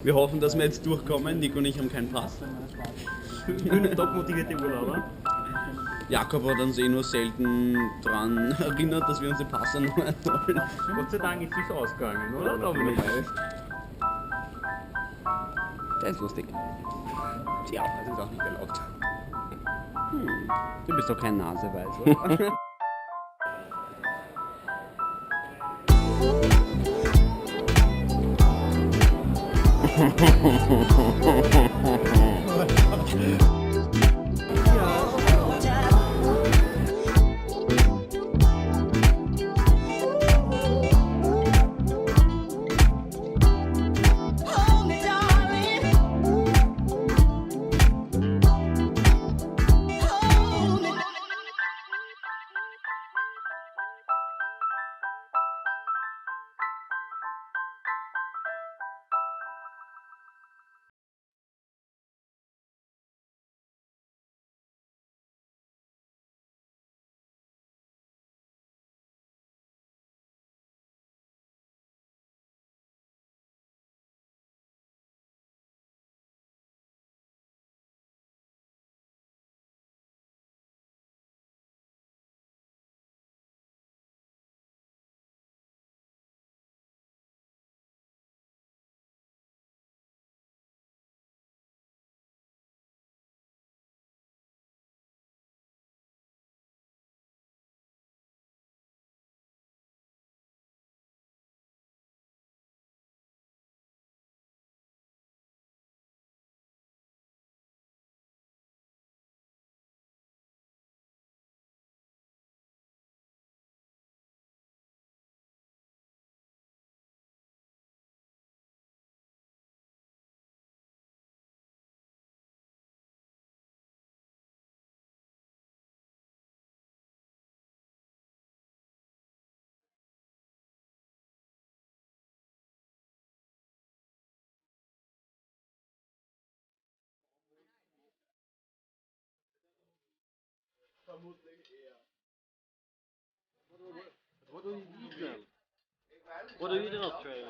Wir hoffen, dass wir jetzt durchkommen. Nico und ich haben keinen Pass. Ich bin top motivierte Urlauber. Jakob hat uns nur selten daran erinnert, dass wir uns den Pass erneuern sollen. Gott sei Dank ist es ausgegangen, oder? Dominik? Der ist lustig. Ja, das ist auch nicht erlaubt. Du bist doch kein Naseweiser. What do you eat then? What do you eat in Australia?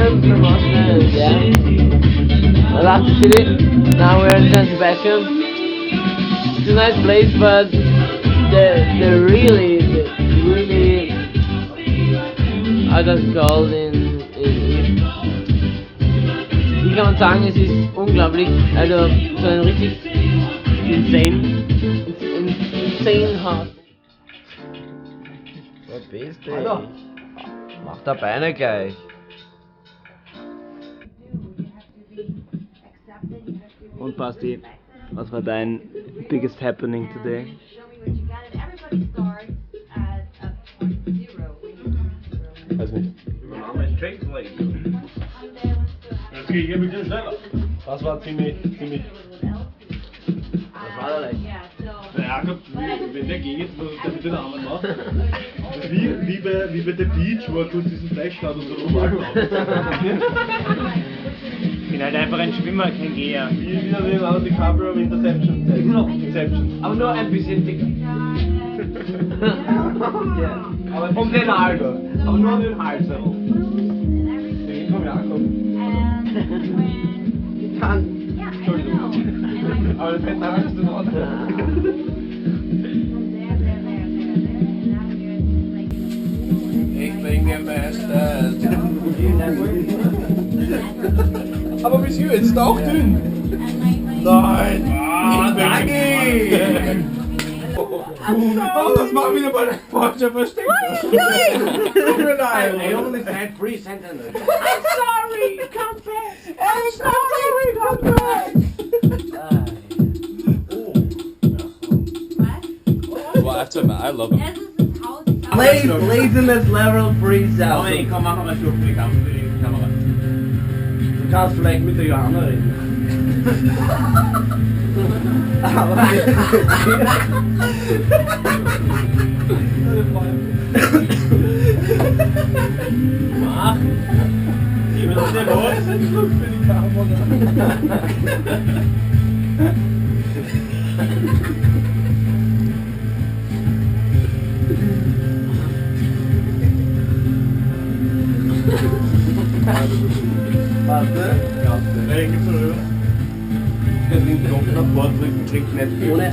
I'm Sebastian, yeah. I love the city. Now we're in San Sebastian. It's a nice place, but the really, how does it called wie kann man sagen, es ist unglaublich, also so ein richtig insane hart. Verpiss dich. Mach da Beine gleich. Und Basti, was war dein biggest happening today? Weiß nicht. Jetzt gehe ich ein bisschen schneller. Das war ziemlich. Was war da leicht? Der Jakob, wenn der geht, was der mit den Armen macht. Wie bei The Beach, wo er kurz diesen Flash hat und so rumläuft. Ich bin halt einfach ein Schwimmer, kein Geher. Wie der Leonardo DiCaprio im Interception zeigt. Genau. Inception. Aber nur ein bisschen dicker. Aber Um den Hals. Aber nur an den Hals herum. Den vom Jakob. Entschuldigung. Aber das hätte Angst in Ordnung. Ich bin gemästet. Aber Monsieur, jetzt ist auch dünn. Nein. Danke. Oh, das macht wieder mal ein falscher Versteck. Nein. I only said 3 sentences. I'm sorry, come back. I'm sorry, come back. Well, I love him. Laziness level freeze out. Dominik, komm, mach mal Schluck für die Kamera. Du kannst vielleicht mit der Johanna reden. Mach! Gib mir doch den Los, einen Schluck für die Kamera. Warte. Nein, gib's mal rüber. Den Knopf nach vorne drücken, klingt nicht. Ohne.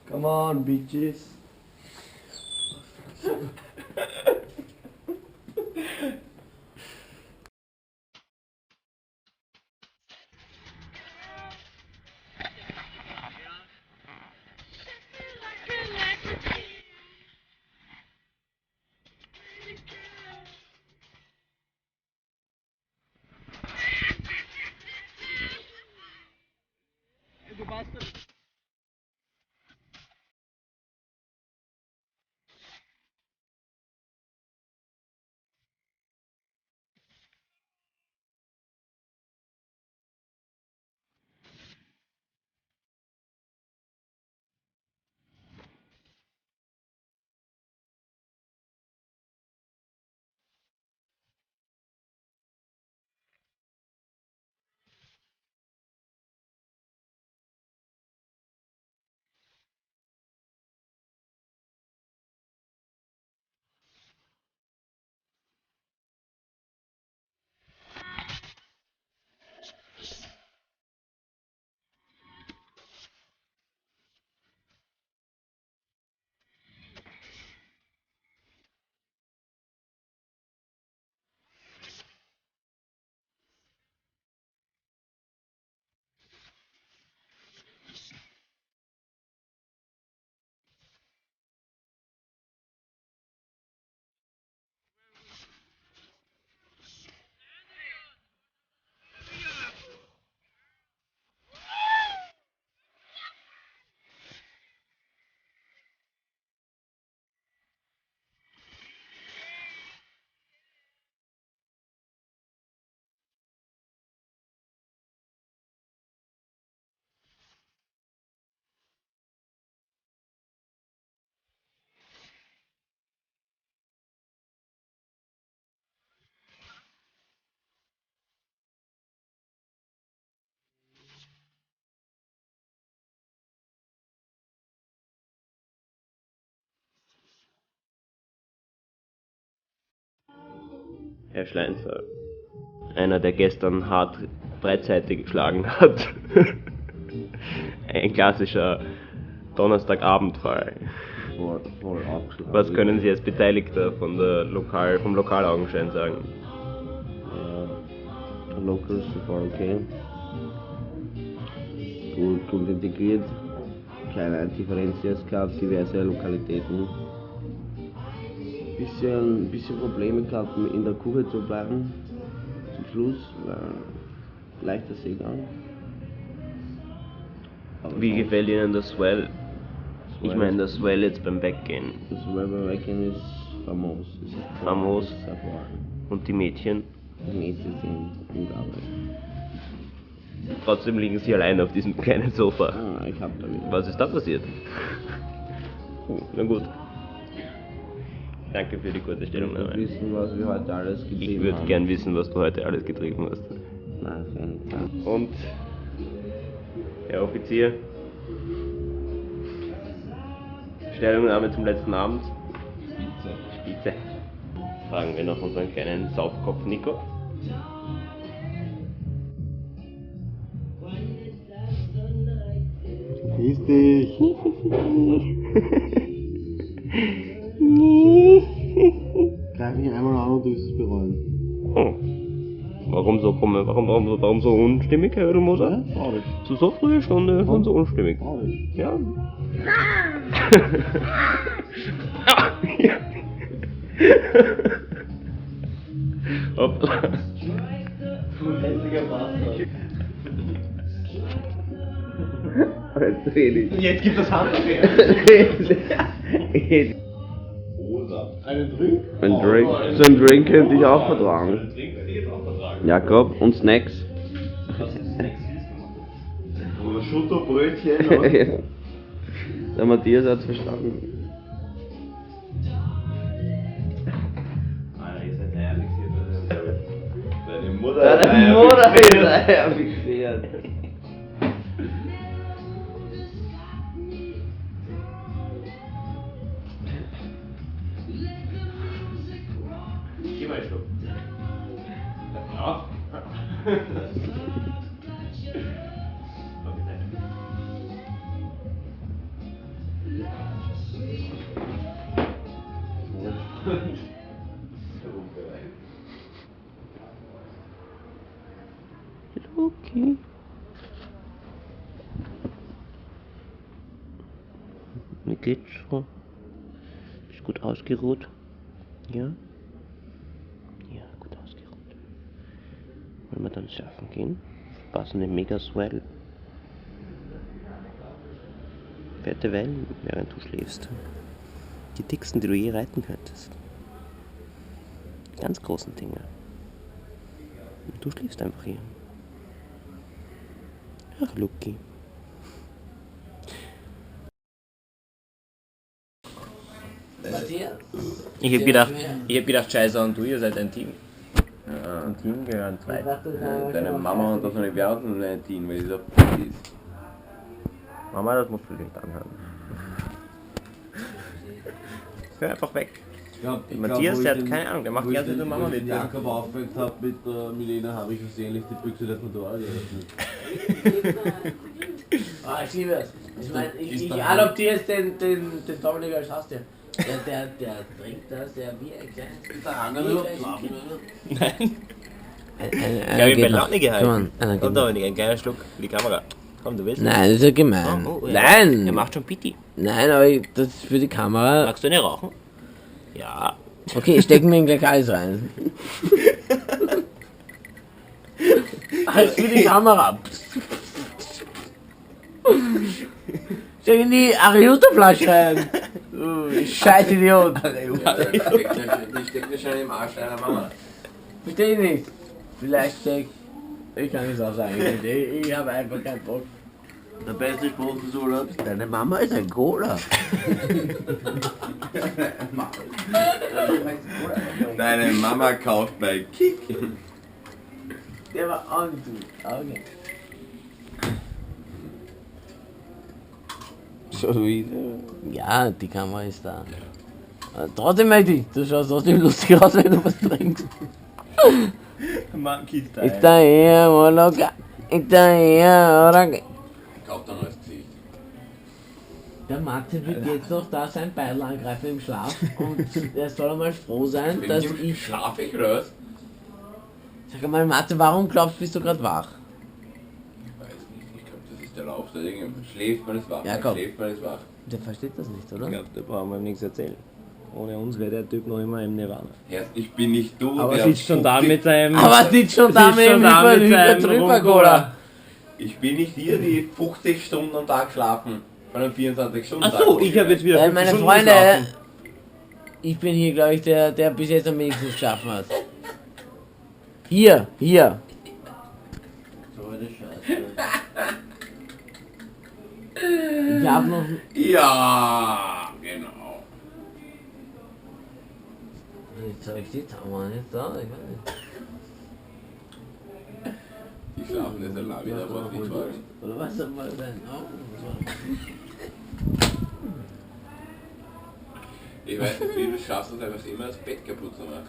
Come on, bitches. Herr Schleinfer. Einer, der gestern hart Breitseite geschlagen hat. Ein klassischer Donnerstagabendfall. Voll abgeschlagen. Was können Sie als Beteiligter vom Lokalaugenschein sagen? Locals sind voll okay. Gut integriert. Keine Differenzias gehabt, diverse Lokalitäten. Bisschen Probleme gehabt, in der Kurve zu bleiben. Zum Schluss, leichter Seegang. Aber Wie sonst- gefällt Ihnen das Swell? Ich meine das Swell jetzt beim Weggehen. Das Weberwecken ist famos. Es ist Famos. Es ist hervorragend. Und die Mädchen? Die Mädchen sind unglaublich. Trotzdem liegen Sie allein auf diesem kleinen Sofa. Ah, ich hab da wieder. Was ist da passiert? Na gut. Danke für die kurze Ich Stellungnahme. will wissen, was wir heute alles getrieben Ich würde haben. gern wissen, was du heute alles getrieben hast. Nein, kein Plan. Und, Herr Offizier, Stellungnahme zum letzten Abend. Spitze. Fragen wir noch unseren kleinen Saufkopf Nico. Grüß dich. Greif mich einmal an und du wirst es bereuen. Oh. Warum so unstimmig, Herr Moser? Ja, traurig. Zu so früher Stunde schon so unstimmig. Traurig. Ja. Hoppla. Jetzt gibt es Handtuch her. Einen Drink? Ein Drink. So ein Drink könnte ich auch vertragen. Drink werde ich jetzt auch vertragen. Jakob, und Snacks? Oder Schutterbrötchen. oder? Der Matthias hat's verstanden. Alter, ihr seid ehrlich hier. Deine Mutter. Deine Mutter ist Eier fixiert. Geh mal einen Schluck. Ja. Luki. Wie geht's so? Ist gut ausgeruht? Ja? Ja, gut ausgeruht. Wollen wir dann surfen gehen? Verpassen den Mega-Swell. Fette Wellen, während du schläfst. Die dicksten, die du je reiten könntest. Die ganz großen Dinge. Und du schläfst einfach hier. Ach, Luki. Ich hab gedacht, Scheiße, und du, ihr seid ein Team. Ja, ein Team gehören zwei. Deine Mama und das eine Wert und ein Team, weil die so ist. Mama, das musst du dir nicht anhören. Hör einfach weg. Matthias, der hat keine Ahnung, der macht gerne mit Mama mit. Wenn ich Jakob aufgeweckt habe mit der Milena, habe ich versehentlich die Büchse der Pandora geöffnet. Ich liebe es. Ich meine, ich adoptiere jetzt den Dominik als Haustier. Der trinkt das, der wie ein kleines... Nein. Ich habe ihn bei Laune gehalten. Komm Dominik, ein kleiner Schluck für die Kamera. Komm, du willst? Nein, das ist ja gemein. Nein! Er macht schon Pitti. Nein, aber das ist für die Kamera. Magst du eine rauchen? Ja. Okay, ich stecke mir ihn gleich alles rein. Alles für die Kamera. Steck in die Ariuta-Flasche rein. Du scheiß Idiot. Ich steck mir schon im Arsch deiner Mama. Versteh ich nicht. Vielleicht steck... Ich kann nicht so sagen. Ich habe einfach keinen Bock. Der beste Spruch des Urlaubs, deine Mama ist ein Cola. Deine Mama kauft bei Kick. Der war auch nicht gut. Okay. Schon wieder? Ja, die Kamera ist da. Trotzdem, Mädchen, du schaust trotzdem lustig aus, wenn du was trinkst. Monkey Style. Está hier, Moloka. Está hier, Oranga. Kauft ein neues Gesicht. Der Martin wird jetzt noch da sein Beil angreifen im Schlaf und er soll einmal froh sein, Wenn dass ich im ich... Schlaf ich raus. Sag mal, Martin, warum glaubst du, bist du gerade wach? Ich weiß nicht, ich glaube, das ist der Lauf der Dinge. Schläft man ist wach, Ja, komm. schläft man ist wach. Der versteht das nicht, oder? Ich glaube, da brauchen wir ihm nichts erzählen. Ohne uns wäre der Typ noch immer im Nirvana. Herr, ich bin nicht du, Aber der sitzt schon da mit seinem... Aber sitzt schon da mit dem Hyper-Cola. Ich bin nicht hier, die 50 Stunden am Tag schlafen. Von einem 24-Stunden-Tag. Achso, ich habe jetzt wieder 50 Meine Stunden Freunde, geschlafen. ich bin hier, glaube ich, der bis jetzt am wenigsten geschlafen hat. Hier. So eine Scheiße. Ich hab noch... Ja, genau. Jetzt habe ich die Kamera nicht da, ich weiß nicht. Die schlafen jetzt allein wieder, aber nicht wahr. Oder was soll mal sein? Ich weiß nicht, wie du es schaffst, uns einfach immer das Bett kaputt zu machen.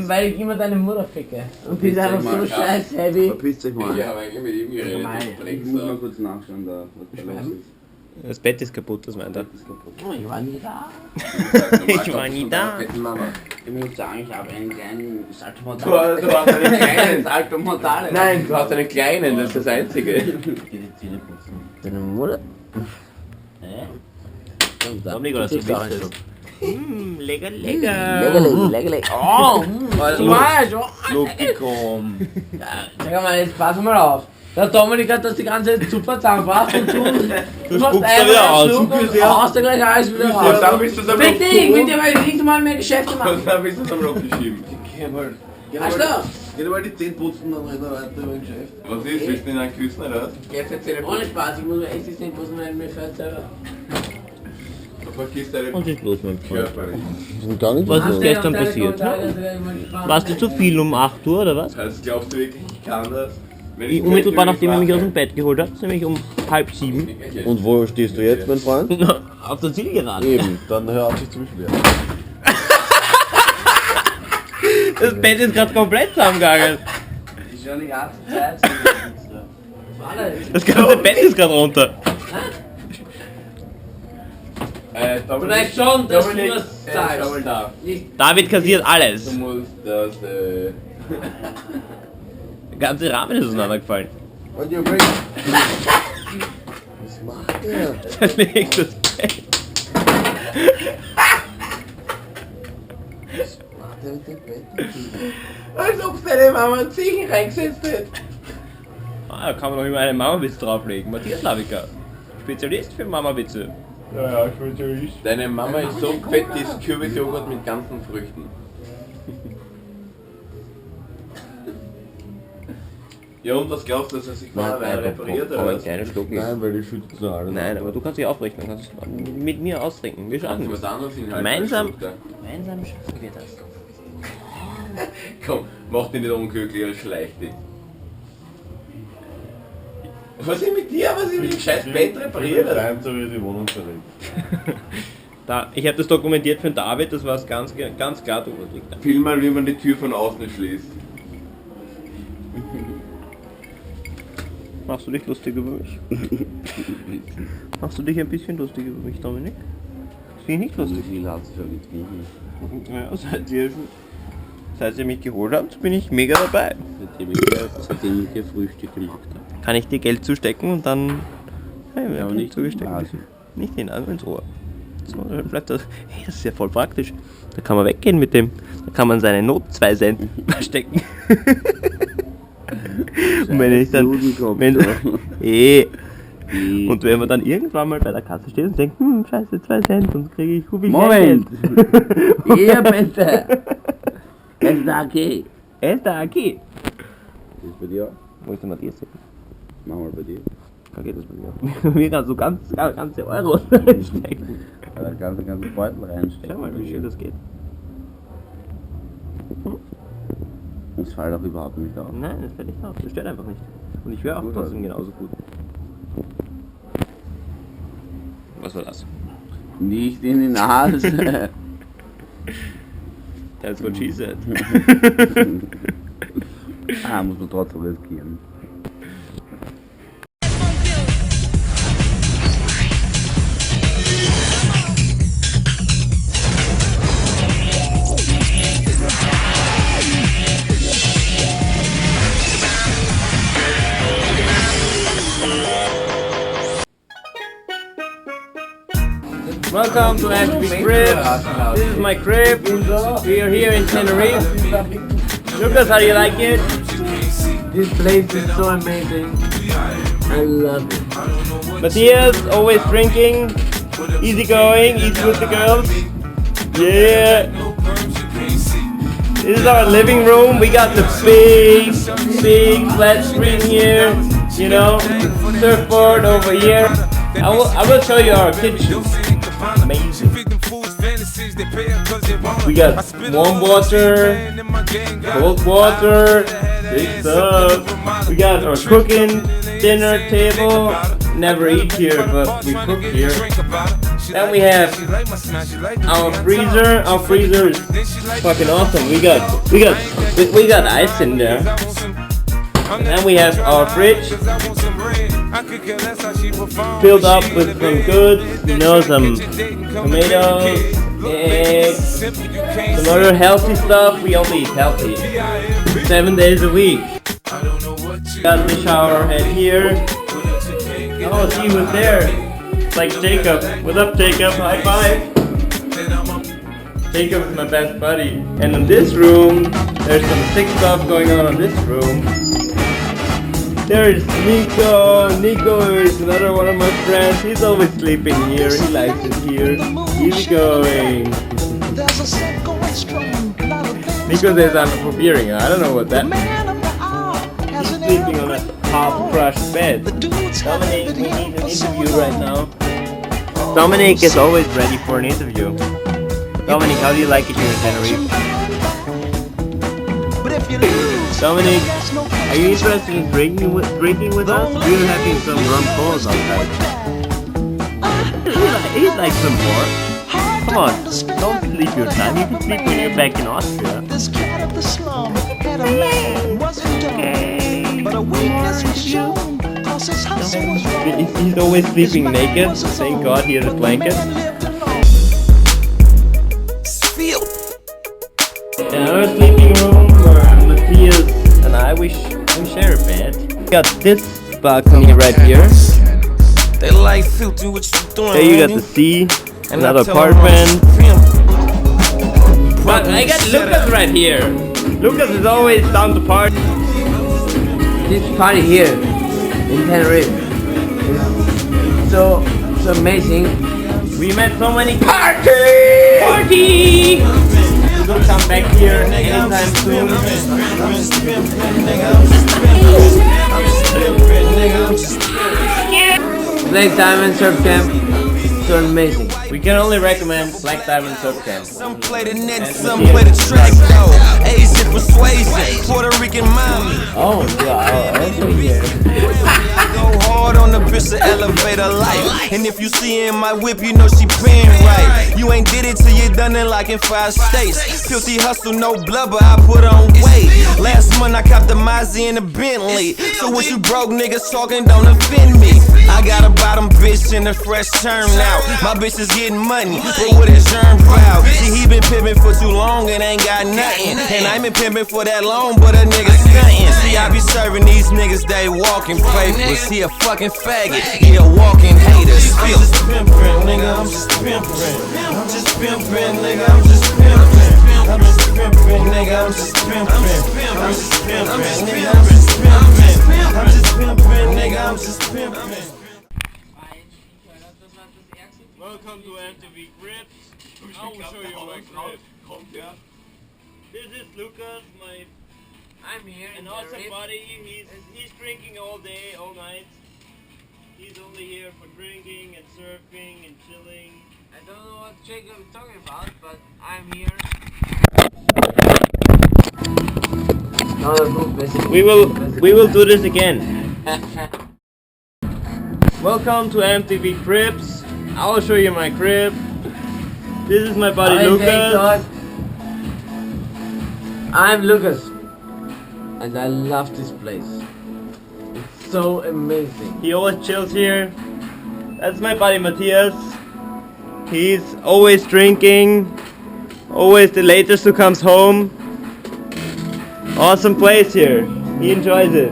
Weil ich immer deine Mutter ficke. Und die ist einfach so scheiß heavy. Verpisst euch mal. Ich habe eigentlich mit ihm geredet. Ich muss mal kurz nachschauen, da, was da los ist. Das Bett ist kaputt, das meint er. Das ist kaputt. Oh, ich war nie da. Ich war nie da. Mama. Ich muss sagen, ich habe einen kleinen Salto Du hast einen kleinen. Salto Mortale. Nein, du hast einen kleinen, das ist das Einzige. Ich geh die Zähne putzen. Deine Mutter? Dominik, oder so bist du? Lecker, lecker. Lecker. Oh, Also, Tomato. Luki, komm. Sag mal, jetzt pass mal auf. Der Dominik hat das die ganze Zeit super zusammengebracht und du machst spuckst da wieder aus. und haust da gleich alles wieder Und raus. dann bist du am Fick dich, Rock. mit dir will ich nicht mal mehr Geschäfte machen. Und dann bist du am Rock geschieben. Weißt du? Geh mal die Zähne putzen, dann reden wir weiter über Geschäft. Was ist? Willst du ihn dann küssen oder was? Jetzt erzähl ohne Spaß, ich muss mir echt nicht putzen, weil mir fällt selber. Du vergisst deine Was ist los, mein Freund? Körper. Gar nicht Was ist gestern passiert? Warst du zu viel um 8 Uhr oder was? Also glaubst du wirklich, ich kann das? Wenn Ich ich unmittelbar wenn nachdem er wach mich aus bin. dem Bett geholt hat, nämlich um 6:30. Und wo stehst du jetzt, mein Freund? Auf der Zielgerade. Eben, dann hör auf dich zu beschweren. Das Bett ist gerade komplett zusammengegangen. Ich schon die ganze Zeit. Das ganze Bett ist gerade runter. Vielleicht schon, dass du das Schau mal zahlst. da. David kassiert alles. Du musst das, Der ganze Rahmen ist auseinandergefallen. Und ihr bringt. Was macht der? Zerlegt das Bett. Was macht der mit dem Bett? als ob deine Mama einen Ziegen reingesetzt hätte. Ah, da kann man doch immer einen Mama-Witz drauflegen. Matthias Laviker. Spezialist für Mama-Witze. Ja, Spezialist. Deine Mama ist so fett, die ist Kürbisjoghurt mit ganzen Früchten. Ja, und was glaubst du, dass er sich mal repariert Aber oder ein was? kleiner Schluck nicht. Nein, weil die schüttet so alles. Nein, aber du kannst dich aufrichten. Du kannst es mit mir austrinken. Wir schaffen Kannst du das. was anderes hinhalten? Gemeinsam, Schluck da. gemeinsam schaffen wir das. Komm, mach dich nicht unglücklich und schleich dich. Was ist mit dir? Was ist mit dem scheiß Bett repariert? Träumt so wie die Wohnung verrückt. Da, ich habe das dokumentiert für den David, das war ganz klar dokumentiert. Film mal, wie man die Tür von außen schließt. Machst du dich lustig über mich? Machst du dich ein bisschen lustig über mich, Dominik? Das finde ich nicht lustig. Wie viel hat sie schon getrunken? Ja, seit ihr mich geholt habt, bin ich mega dabei. Seitdem ich dir Frühstück gemacht habe. Kann ich dir Geld zustecken und dann... Hey, wir Aber haben nicht nicht zugesteckt. Nase. Nicht in ins Ohr. So, dann bleibt das... Hey, das ist ja voll praktisch. Da kann man weggehen mit dem. Da kann man seine Not 2 Cent verstecken. Und wenn ich dann... Wenn, und wenn man dann irgendwann mal bei der Kasse steht und denkt, scheiße, 2 Cent, sonst kriege ich viel Moment! Geld. Eher besser! Es ist okay. Er ist da, okay. Ist bei dir? Wo ist der Matthias? Mach mal bei dir. Da geht das bei mir. Mir kannst du ganze Euros reinstecken. Da kannst du ganze Beutel reinstecken. Schau mal, wie schön das geht. Das fällt auch überhaupt nicht auf. Nein, das fällt nicht auf. Das stört einfach nicht. Und ich höre auch Gut, trotzdem also. genauso gut. Was war das? Nicht in die Nase. That's what she said. Muss man trotzdem riskieren. Welcome to Ashby's Crib. This is my crib. We are here in Teneriffa. Lucas, how do you like it? This place is so amazing. I love it. Matthias, always drinking, easy going, easy with the girls. Yeah. This is our living room. We got the big flat screen here. You know, surfboard over here. I will show you our kitchen. Amazing. We got warm water, cold water, big stuff. We got our cooking dinner table. Never eat here, but we cook here. Then we have our freezer. Our freezer is fucking awesome. We got ice in there. And then we have our fridge filled up with some goods, you know, some tomatoes, eggs, some other healthy stuff. We only eat healthy 7 days a week. Got the shower head here. Oh, see who's there. It's like Jacob. What's up, Jacob? High five. Jacob is my best buddy. And in this room, there's some sick stuff going on in this room. There's Nico. Nico is another one of my friends. He's always sleeping here. He likes it here. Easy going. Nico says I'm probiering. I don't know what that means. He's sleeping on a half-crushed bed. Dominic, we need an interview right now. Dominic is always ready for an interview. Dominic, how do you like it here in Tenerife? Dominic, are you interested in drinking with us? We're having some rum calls outside. He'd like some more. Come on, don't sleep your time. You can sleep when you're back in Austria. This cat of the slum had a man wasn't dumb, but a weakness was shown, 'cause his hustle was wrong. He's always sleeping naked. Thank God he has a blanket. another sleeping room where Matthias and we share a bed. We got this balcony right here. They like filthy what you doing. There you got the sea, another apartment. But I got Lucas right here. Lucas is always down to party. This party here in Teneriffa is so amazing. We met so many party! You will come back here anytime soon. Black Diamond Surf Camp, so amazing. We can only recommend Black Diamond Surf Camp. Some play the net, some play the track though. Asian persuasion, Puerto Rican mommy. Oh, yeah, also here. Go hard on the bitch to elevate her life. And if you see her in my whip, you know she paying right. You ain't did it till you done it like in 5 states. Filthy hustle, no blubber, I put on weight. Last month I copped the Mazzy and the Bentley. So what you broke niggas talking don't offend me. I got a bottom bitch in a fresh term now. My bitch is getting money, but what is germ proud? See, he been pimping for too long and ain't got nothing. And I been pimping for that long, but a nigga stunting. See, I be serving these niggas, they walking papers. He a fucking faggot, he a walking hater. I'm just pimpin', nigga, I'm just pimpin'. I'm just pimpin', nigga, I'm just pimpin'. I'm just pimpin', nigga, I'm just pimpin'. I'm just pimpin', nigga, I'm just pimpin'. I'm just pimpin', nigga, I'm just pimpin'. Welcome to MTV Grips. I will show you my grip. This is Lucas, I'm here an awesome buddy. He's drinking all day, all night. He's only here for drinking and surfing and chilling. I don't know what Jacob is talking about, but I'm here. We will do this again. Welcome to MTV Grips. I will show you my crib. This is my buddy Lucas. I'm Lucas, and I love this place. It's so amazing. He always chills here. That's my buddy Matthias. He's always drinking, always the latest who comes home. Awesome place here. He enjoys it.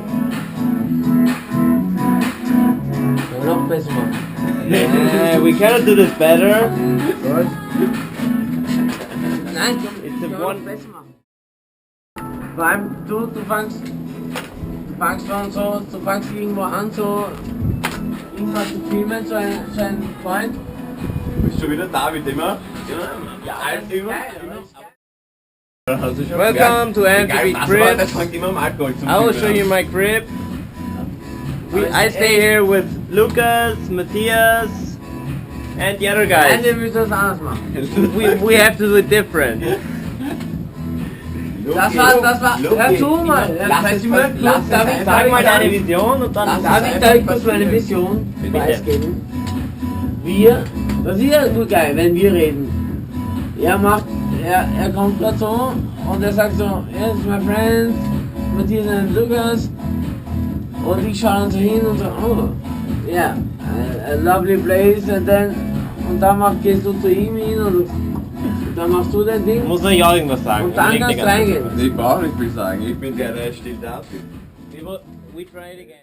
Noch besser machen. We cannot do this better. Nein, It's a one. besser machen. Vor allem du fangst schon so, du fangst irgendwo an, so irgendwas zu filmen, so ein Freund. Bist schon wieder da mit dem? Ja, immer. Welcome to MTV Grips. I will show you my crib. I stay here with Lucas, Matthias, and the other Nein, guys. wir müssen das anders machen. We have to do it different. Das war, hör zu mal, darf Sag mal deine ich Vision und dann. da kurz meine Vision preisgeben? Das ist ja nur geil, wenn wir reden. Er kommt gerade so und er sagt so, yes, my friends, Matthias and Lucas. Und ich schaue dann so hin und so, oh, yeah, a lovely place, und dann gehst du zu ihm hin und dann machst du dein Ding. Muss ich auch irgendwas sagen. Und dann kannst du reingehen. Ich brauche nicht viel sagen, ich bin der still da. We try it again.